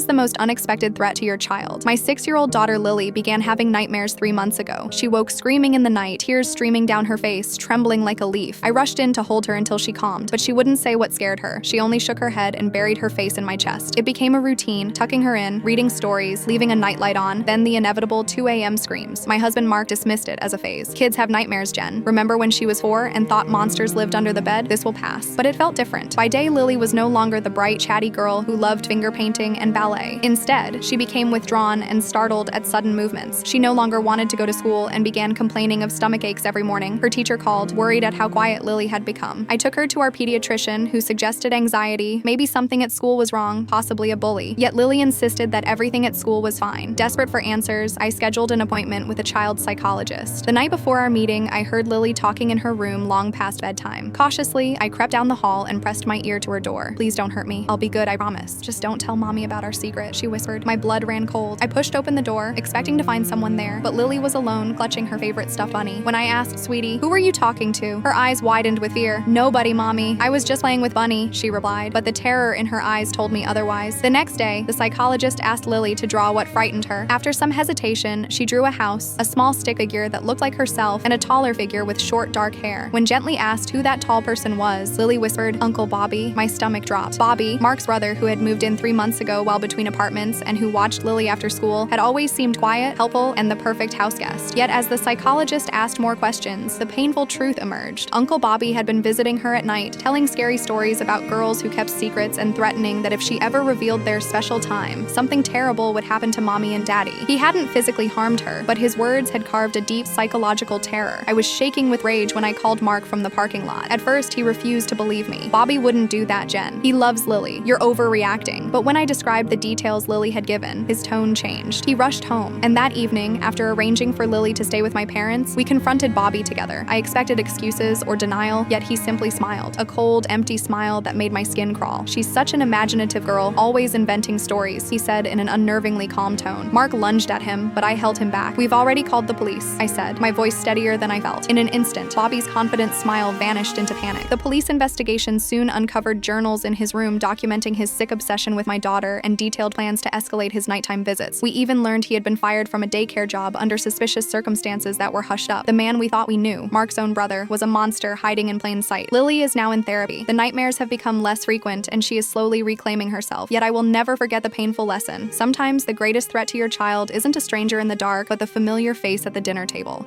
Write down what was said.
was the most unexpected threat to your child? My 6-year-old daughter Lily began having nightmares 3 months ago. She woke screaming in the night, tears streaming down her face, trembling like a leaf. I rushed in to hold her until she calmed, but she wouldn't say what scared her. She only shook her head and buried her face in my chest. It became a routine, tucking her in, reading stories, leaving a nightlight on, then the inevitable 2 a.m. screams. My husband Mark dismissed it as a phase. Kids have nightmares, Jen. Remember when she was 4 and thought monsters lived under the bed? This will pass. But it felt different. By day, Lily was no longer the bright, chatty girl who loved finger painting and ballet. Instead, she became withdrawn and startled at sudden movements. She no longer wanted to go to school and began complaining of stomach aches every morning. Her teacher called, worried at how quiet Lily had become. I took her to our pediatrician, who suggested anxiety, maybe something at school was wrong, possibly a bully. Yet Lily insisted that everything at school was fine. Desperate for answers, I scheduled an appointment with a child psychologist. The night before our meeting, I heard Lily talking in her room long past bedtime. Cautiously, I crept down the hall and pressed my ear to her door. Please don't hurt me. I'll be good, I promise. Just don't tell mommy about our secret, she whispered. My blood ran cold. I pushed open the door, expecting to find someone there, but Lily was alone, clutching her favorite stuffed bunny. When I asked, sweetie, who were you talking to? Her eyes widened with fear. Nobody, mommy. I was just playing with Bunny, she replied, but the terror in her eyes told me otherwise. The next day, the psychologist asked Lily to draw what frightened her. After some hesitation, she drew a house, a small stick figure that looked like herself, and a taller figure with short, dark hair. When gently asked who that tall person was, Lily whispered, Uncle Bobby. My stomach dropped. Bobby, Mark's brother who had moved in 3 months ago while between apartments and who watched Lily after school, had always seemed quiet, helpful, and the perfect house guest. Yet as the psychologist asked more questions, the painful truth emerged. Uncle Bobby had been visiting her at night, telling scary stories about girls who kept secrets and threatening that if she ever revealed their special time, something terrible would happen to mommy and daddy. He hadn't physically harmed her, but his words had carved a deep psychological terror. I was shaking with rage when I called Mark from the parking lot. At first, he refused to believe me. Bobby wouldn't do that, Jen. He loves Lily. You're overreacting. But when I described the details Lily had given, his tone changed. He rushed home, and that evening, after arranging for Lily to stay with my parents, we confronted Bobby together. I expected excuses or denial, yet he simply smiled. A cold, empty smile that made my skin crawl. She's such an imaginative girl, always inventing stories, he said in an unnervingly calm tone. Mark lunged at him, but I held him back. We've already called the police, I said, my voice steadier than I felt. In an instant, Bobby's confident smile vanished into panic. The police investigation soon uncovered journals in his room documenting his sick obsession with my daughter and detailed plans to escalate his nighttime visits. We even learned he had been fired from a daycare job under suspicious circumstances that were hushed up. The man we thought we knew, Mark's own brother, was a monster hiding in plain sight. Lily is now in therapy. The nightmares have become less frequent and she is slowly reclaiming herself. Yet I will never forget the painful lesson. Sometimes the greatest threat to your child isn't a stranger in the dark, but the familiar face at the dinner table.